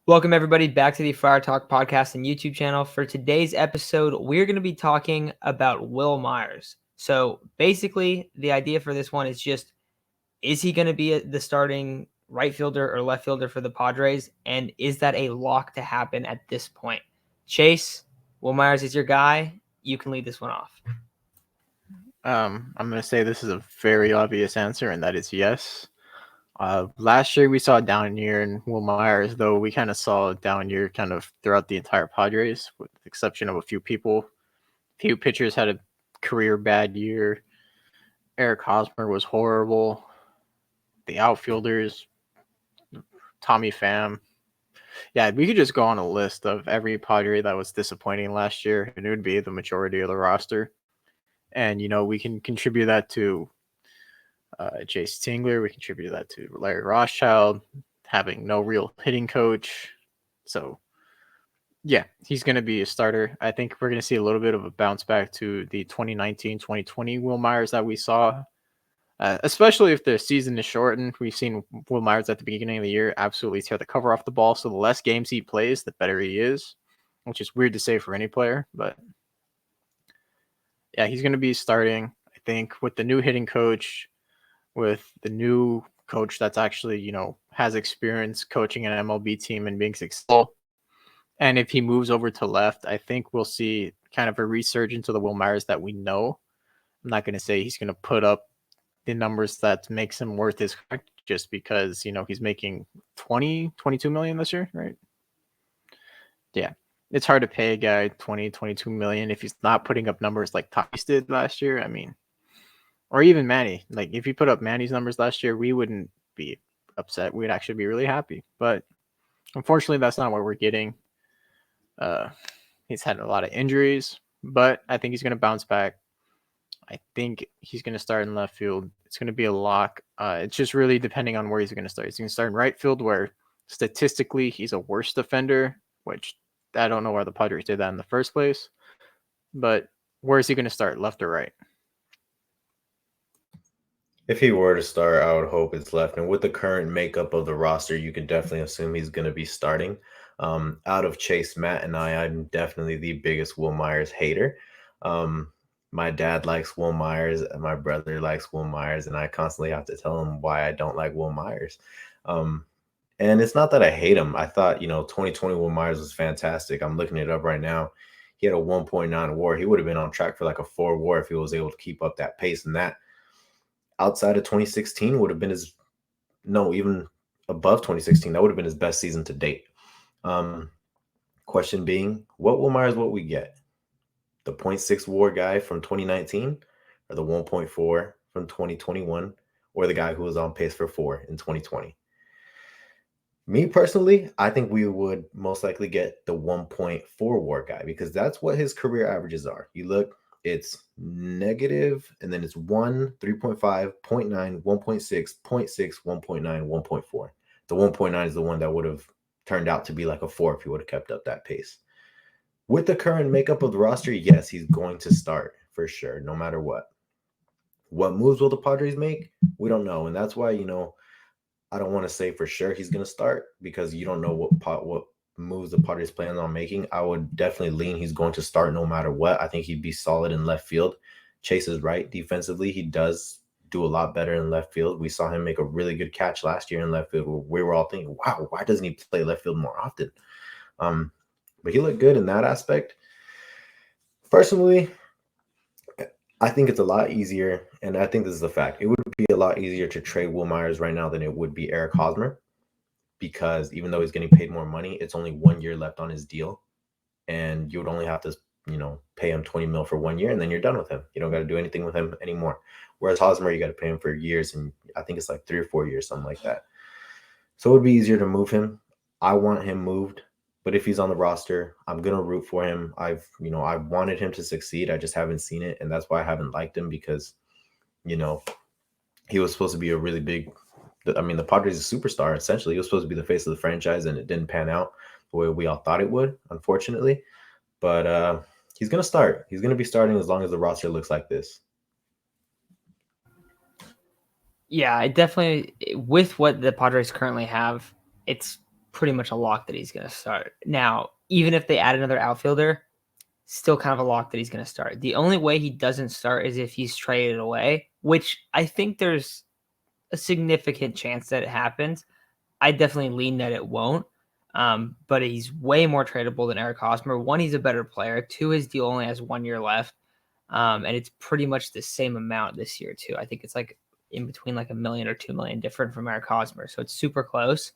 Welcome, everybody, back to the Friar Talk podcast and YouTube channel. For today's episode, we're going to be talking about Wil Myers. So basically, the idea for this one is just, is he going to be the starting right fielder or left fielder for the Padres? And is that a lock to happen at this point? Chase, Wil Myers is your guy. You can lead this one off. I'm going to say this is a very obvious answer, and that is yes. Last year we saw a down year in Wil Myers, though we kind of saw a down year kind of throughout the entire Padres, with the exception of a few people. Few pitchers had a career bad year. Eric Hosmer was horrible. The outfielders, Tommy Pham. Yeah, we could just go on a list of every Padre that was disappointing last year, and it would be the majority of the roster. And, we can contribute that to Jace Tingler. We contributed that to Larry Rothschild having no real hitting coach. So, yeah, he's going to be a starter. I think we're going to see a little bit of a bounce back to the 2019-2020 Wil Myers that we saw, especially if the season is shortened. We've seen Wil Myers at the beginning of the year absolutely tear the cover off the ball. So the less games he plays, the better he is, which is weird to say for any player. But, yeah, he's going to be starting, I think, with the new hitting coach, with the new coach that's actually, has experience coaching an MLB team and being successful. And if he moves over to left, I think we'll see kind of a resurgence of the Wil Myers that we know. I'm not going to say he's going to put up the numbers that makes him worth his contract just because, he's making 22 million this year, right? Yeah. It's hard to pay a guy 22 million if he's not putting up numbers like Tatis did last year. I mean, or even Manny. Like, if you put up Manny's numbers last year, we wouldn't be upset. We'd actually be really happy. But unfortunately, that's not what we're getting. He's had a lot of injuries, but I think he's going to bounce back. I think he's going to start in left field. It's going to be a lock. It's just really depending on where he's going to start. He's going to start in right field, where statistically he's a worse defender, which I don't know why the Padres did that in the first place. But where is he going to start, left or right? If he were to start, I would hope it's left. And with the current makeup of the roster, you can definitely assume he's going to be starting. Out of Chase, Matt, and I'm definitely the biggest Wil Myers hater. My dad likes Wil Myers, and my brother likes Wil Myers, and I constantly have to tell him why I don't like Wil Myers. And it's not that I hate him. I thought, 2020 Wil Myers was fantastic. I'm looking it up right now. He had a 1.9 WAR. He would have been on track for like a 4 WAR if he was able to keep up that pace, and that outside of 2016 would have been even above 2016, that would have been his best season to date. Question being, what Wil Myers what we get? The 0.6 WAR guy from 2019 or the 1.4 from 2021 or the guy who was on pace for 4 in 2020? Me personally, I think we would most likely get the 1.4 WAR guy because that's what his career averages are. You look, it's negative, and then it's 1, 3.5, 0.9, 1.6, 0.6, 1.9, 1.4. The 1.9 is the one that would have turned out to be like a 4 if he would have kept up that pace. With the current makeup of the roster, yes, he's going to start for sure, no matter what. What moves will the Padres make? We don't know, and that's why, I don't want to say for sure he's going to start because you don't know what moves the Padres plan on making. I would definitely lean he's going to start no matter what. I think he'd be solid in left field. Chase is right. Defensively, he does do a lot better in left field. We saw him make a really good catch last year in left field. We were all thinking, wow, why doesn't he play left field more often? But he looked good in that aspect. Personally, I think it's a lot easier, and I think this is a fact. It would be a lot easier to trade Wil Myers right now than it would be Eric Hosmer, because even though he's getting paid more money, it's only 1 year left on his deal, and you would only have to, pay him 20 mil for 1 year, and then you're done with him. You don't got to do anything with him anymore. Whereas Hosmer, you got to pay him for years, and I think it's like 3 or 4 years, something like that. So it would be easier to move him. I want him moved, but if he's on the roster, I'm gonna root for him. I've wanted him to succeed. I just haven't seen it, and that's why I haven't liked him because, he was supposed to be a really big. I mean, the Padres is a superstar. Essentially, he was supposed to be the face of the franchise, and it didn't pan out the way we all thought it would, unfortunately. But he's gonna start. He's gonna be starting as long as the roster looks like this. Yeah, it definitely, with what the Padres currently have, it's pretty much a lock that he's going to start. Now, even if they add another outfielder, still kind of a lock that he's going to start. The only way he doesn't start is if he's traded away, which I think there's a significant chance that it happens. I definitely lean that it won't. But he's way more tradable than Eric Hosmer. One, he's a better player. Two, his deal only has 1 year left. And it's pretty much the same amount this year, too. I think it's like in between like $1 million or $2 million different from Eric Hosmer. So it's super close.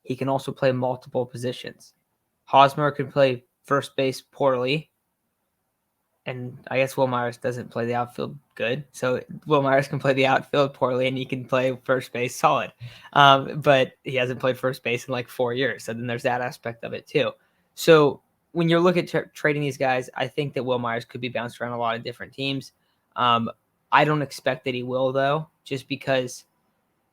He can also play multiple positions. Hosmer can play first base poorly. And I guess Will Myers doesn't play the outfield good. So Will Myers can play the outfield poorly and he can play first base solid. But he hasn't played first base in like 4 years. So then there's that aspect of it too. So when you're looking at trading these guys, I think that Will Myers could be bounced around a lot of different teams. I don't expect that he will, though, just because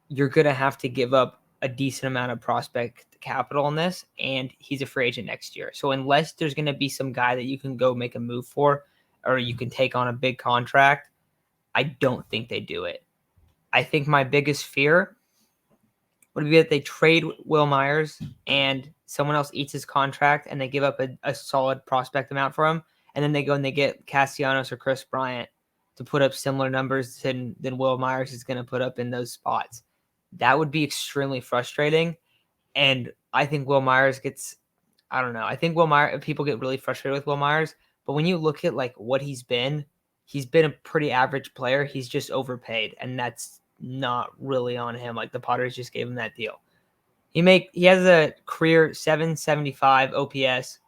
you're going to have to give up a decent amount of prospect capital on this, and he's a free agent next year. So unless there's going to be some guy that you can go make a move for, or you can take on a big contract, I don't think they do it. I think my biggest fear would be that they trade Will Myers and someone else eats his contract and they give up a solid prospect amount for him, and then they go and they get Castellanos or Chris Bryant to put up similar numbers than Will Myers is going to put up in those spots. That would be extremely frustrating. And I think Will Myers gets, I don't know. I think people get really frustrated with Will Myers. But when you look at like what he's been a pretty average player. He's just overpaid. And that's not really on him. Like the Padres just gave him that deal. He has a career 775 OPS,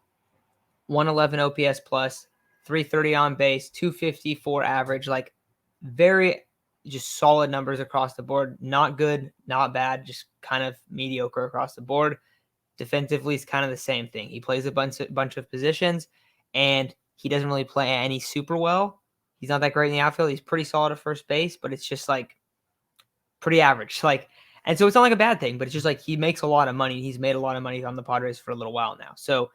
111 OPS plus, 330 on base, 254 average, like very just solid numbers across the board. Not good, not bad, just kind of mediocre across the board. Defensively, it's kind of the same thing. He plays a bunch of positions, and he doesn't really play any super well. He's not that great in the outfield. He's pretty solid at first base, but it's just like pretty average. And so it's not like a bad thing, but it's just like he makes a lot of money. He's made a lot of money on the Padres for a little while now. So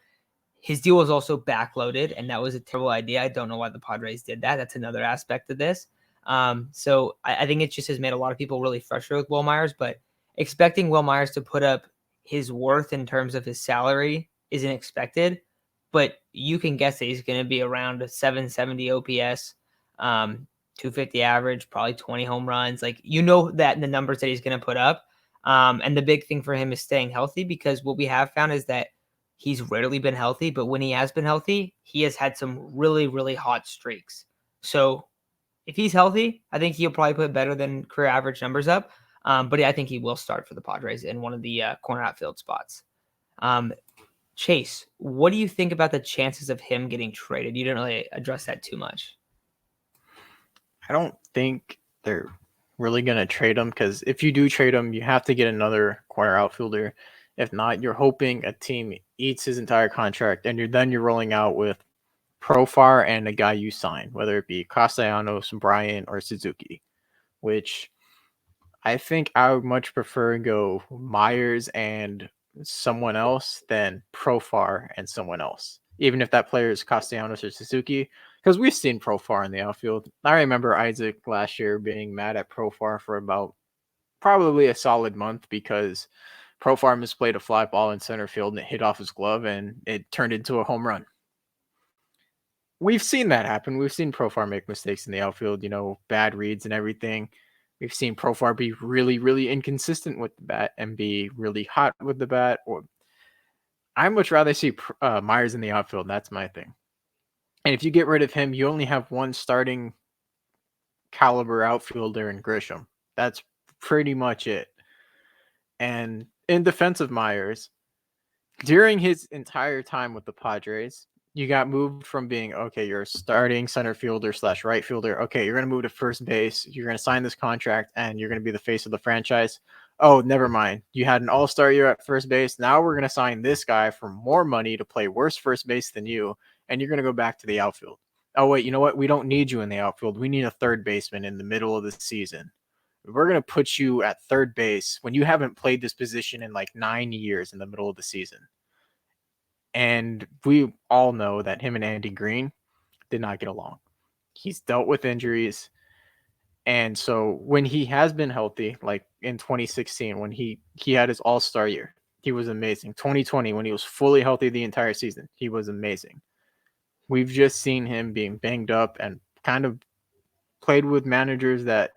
his deal was also backloaded, and that was a terrible idea. I don't know why the Padres did that. That's another aspect of this. So I think it just has made a lot of people really frustrated with Will Myers, but expecting Will Myers to put up his worth in terms of his salary isn't expected, but you can guess that he's going to be around a 770 OPS, 250 average, probably 20 home runs. Like, you know that in the numbers that he's going to put up. And the big thing for him is staying healthy, because what we have found is that he's rarely been healthy, but when he has been healthy, he has had some really, really hot streaks. So if he's healthy, I think he'll probably put better than career average numbers up. But I think he will start for the Padres in one of the corner outfield spots. Chase, what do you think about the chances of him getting traded? You didn't really address that too much. I don't think they're really going to trade him, because if you do trade him, you have to get another corner outfielder. If not, you're hoping a team eats his entire contract, and you're rolling out with Profar and a guy you sign, whether it be Castellanos, Bryant, or Suzuki, which I think I would much prefer go Myers and someone else than Profar and someone else, even if that player is Castellanos or Suzuki, because we've seen Profar in the outfield. I remember Isaac last year being mad at Profar for about probably a solid month because Profar misplayed a fly ball in center field and it hit off his glove and it turned into a home run. We've seen that happen. We've seen Profar make mistakes in the outfield, bad reads and everything. We've seen Profar be really, really inconsistent with the bat and be really hot with the bat. I'd much rather see Myers in the outfield. That's my thing. And if you get rid of him, you only have one starting caliber outfielder in Grisham. That's pretty much it. And in defense of Myers, during his entire time with the Padres, you got moved from being, okay, you're a starting center fielder / right fielder. Okay, you're going to move to first base. You're going to sign this contract and you're going to be the face of the franchise. Oh, never mind. You had an all-star year at first base. Now we're going to sign this guy for more money to play worse first base than you, and you're going to go back to the outfield. Oh, wait, you know what? We don't need you in the outfield. We need a third baseman in the middle of the season. We're going to put you at third base when you haven't played this position in like 9 years in the middle of the season. And we all know that him and Andy Green did not get along. He's dealt with injuries. And so when he has been healthy, like in 2016, when he had his all-star year, he was amazing. 2020, when he was fully healthy the entire season, he was amazing. We've just seen him being banged up and kind of played with managers that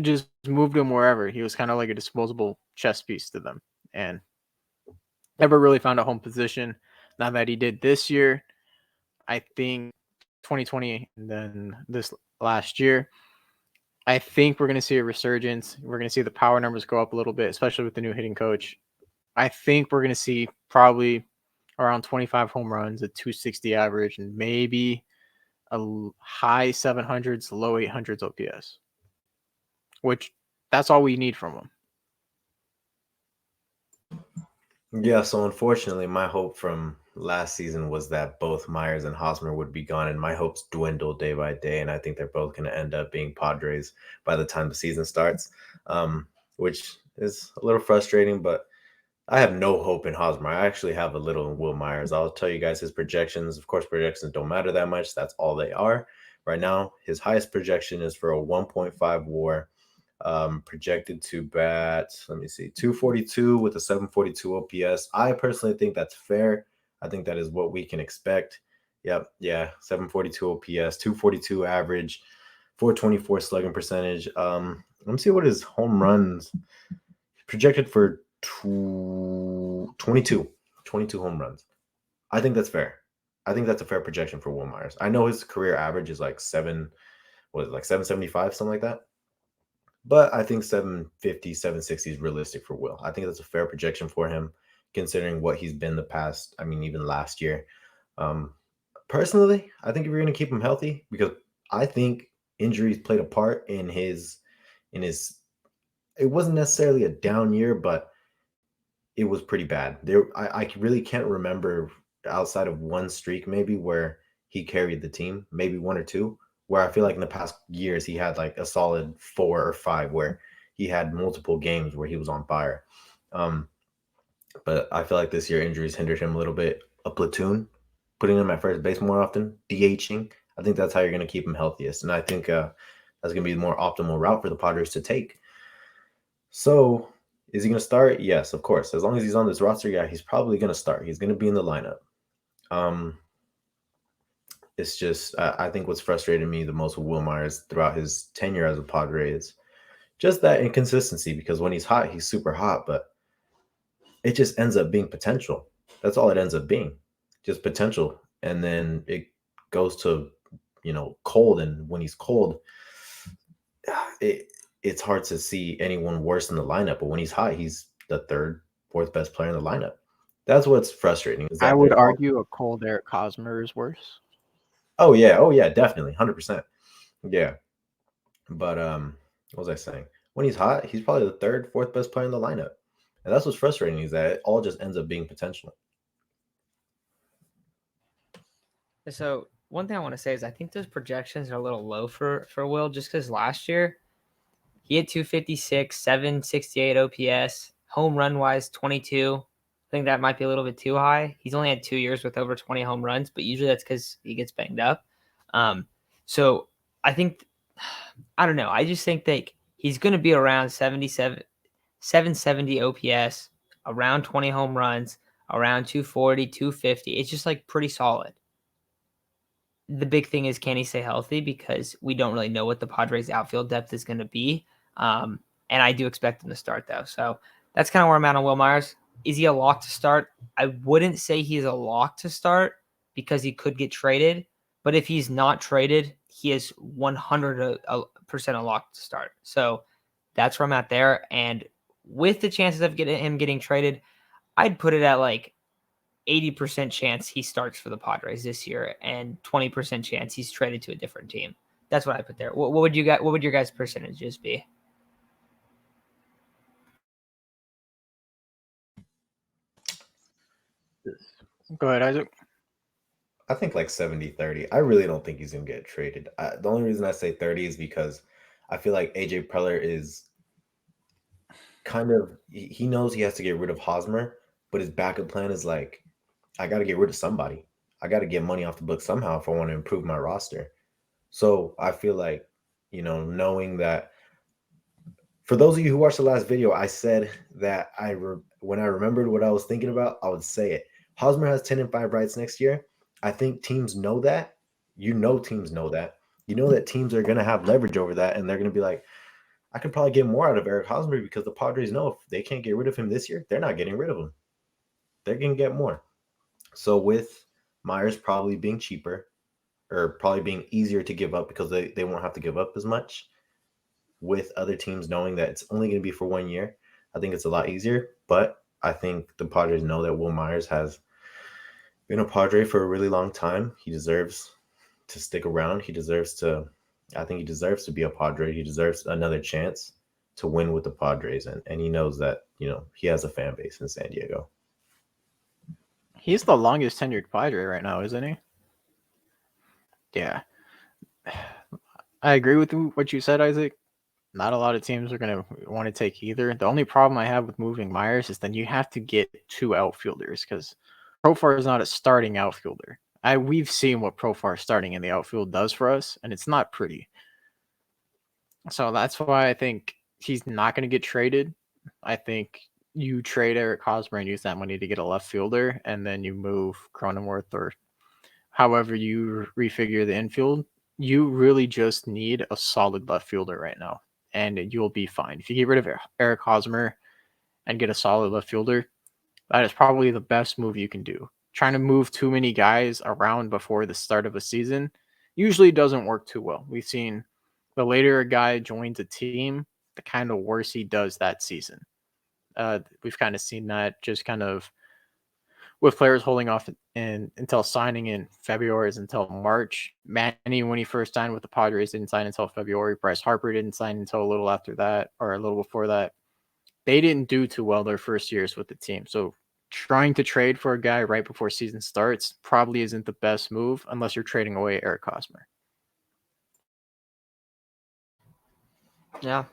just moved him wherever. He was kind of like a disposable chess piece to them and never really found a home position. Now that he did this year, I think 2020 and then this last year, I think we're going to see a resurgence. We're going to see the power numbers go up a little bit, especially with the new hitting coach. I think we're going to see probably around 25 home runs, a 260 average, and maybe a high 700s, low 800s OPS, which that's all we need from him. Yeah, so unfortunately, my hope from last season was that both Myers and Hosmer would be gone, and my hopes dwindle day by day, and I think they're both going to end up being Padres by the time the season starts, which is a little frustrating, but I have no hope in Hosmer. I actually have a little in Will Myers. I'll tell you guys his projections. Of course, projections don't matter that much. That's all they are. Right now, his highest projection is for a 1.5 WAR, projected to bat, let me see, 242 with a 742 OPS. I personally think that's fair. I think that is what we can expect. Yep, yeah, 742 OPS, 242 average, 424 slugging percentage. Let me see what his home runs projected for 22 home runs. I think that's fair. I think that's a fair projection for Will Myers. I know his career average is like 775, something like that. But I think 750, 760 is realistic for Will. I think that's a fair projection for him, considering what he's been the past, I mean, even last year. Personally, I think if you're going to keep him healthy, because I think injuries played a part in his, it wasn't necessarily a down year, but it was pretty bad. I really can't remember outside of one streak maybe where he carried the team, maybe one or two, where I feel like in the past years he had like a solid 4 or 5 where he had multiple games where he was on fire. But I feel like this year injuries hindered him a little bit. A platoon, putting him at first base more often, DHing. I think that's how you're going to keep him healthiest. And I think that's going to be the more optimal route for the Padres to take. So is he going to start? Yes, of course. As long as he's on this roster, yeah, he's probably going to start. He's going to be in the lineup. It's just, I think what's frustrated me the most with Will Myers throughout his tenure as a Padre is just that inconsistency, because when he's hot, he's super hot, but it just ends up being potential. That's all it ends up being, just potential. And then it goes to, cold. And when he's cold, it's hard to see anyone worse in the lineup. But when he's hot, he's the third, fourth best player in the lineup. That's what's frustrating. Is that I would argue a cold Eric Hosmer is worse. Oh yeah, definitely, 100%. Yeah, but what was I saying? When he's hot, he's probably the third, fourth best player in the lineup, and that's what's frustrating, is that it all just ends up being potential. So one thing I want to say is I think those projections are a little low for Will, just because last year he had 256, 768 OPS, home run wise 22. I think that might be a little bit too high. He's only had 2 years with over 20 home runs, but usually that's because he gets banged up. So I think, I don't know. I just think that he's going to be around 770 OPS, around 20 home runs, around 240, 250. It's just like pretty solid. The big thing is, can he stay healthy? Because we don't really know what the Padres outfield depth is going to be. And I do expect him to start, though. So that's kind of where I'm at on Will Myers. Is he a lock to start? I wouldn't say he's a lock to start because he could get traded. But if he's not traded, he is 100% a lock to start. So that's where I'm at there. And with the chances of him getting traded, I'd put it at like 80% chance he starts for the Padres this year and 20% chance he's traded to a different team. That's what I put there. What would your guys' percentages be? Go ahead, Isaac. I think like 70-30. I really don't think he's going to get traded. The only reason I say 30 is because I feel like AJ Preller is kind of, he knows he has to get rid of Hosmer, but his backup plan is like, I got to get rid of somebody. I got to get money off the book somehow if I want to improve my roster. So I feel like knowing that. For those of you who watched the last video, I said that when I remembered what I was thinking about, I would say it. Hosmer has 10-5 rights next year. I think teams know that. Teams know that. You know that teams are going to have leverage over that, and they're going to be like, I could probably get more out of Eric Hosmer because the Padres know if they can't get rid of him this year, they're not getting rid of him. They're going to get more. So with Myers probably being cheaper or probably being easier to give up because they won't have to give up as much, with other teams knowing that it's only going to be for 1 year, I think it's a lot easier. But I think the Padres know that Will Myers has been a Padre for a really long time. He deserves to stick around. I think he deserves to be a Padre. He deserves another chance to win with the Padres. And he knows that, he has a fan base in San Diego. He's the longest tenured Padre right now, isn't he? Yeah. I agree with what you said, Isaac. Not a lot of teams are going to want to take either. The only problem I have with moving Myers is then you have to get 2 outfielders because Profar is not a starting outfielder. We've seen what Profar starting in the outfield does for us, and it's not pretty. So that's why I think he's not going to get traded. I think you trade Eric Hosmer and use that money to get a left fielder, and then you move Cronenworth or however you refigure the infield. You really just need a solid left fielder right now, and you'll be fine. If you get rid of Eric Hosmer and get a solid left fielder, that is probably the best move you can do. Trying to move too many guys around before the start of a season usually doesn't work too well. We've seen the later a guy joins a team, the kind of worse he does that season. We've kind of seen that just kind of with players holding off until signing in February until March. Manny, when he first signed with the Padres, didn't sign until February. Bryce Harper didn't sign until a little after that or a little before that. They didn't do too well their first years with the team. So trying to trade for a guy right before season starts probably isn't the best move unless you're trading away Eric Hosmer. Yeah.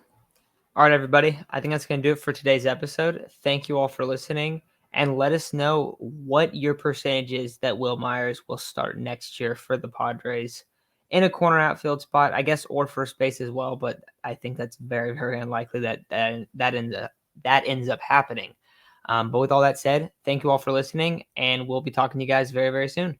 All right, everybody. I think that's going to do it for today's episode. Thank you all for listening. And let us know what your percentage is that Will Myers will start next year for the Padres in a corner outfield spot, I guess, or first base as well. But I think that's very, very unlikely that ends up happening. But with all that said, thank you all for listening, and we'll be talking to you guys very, very soon.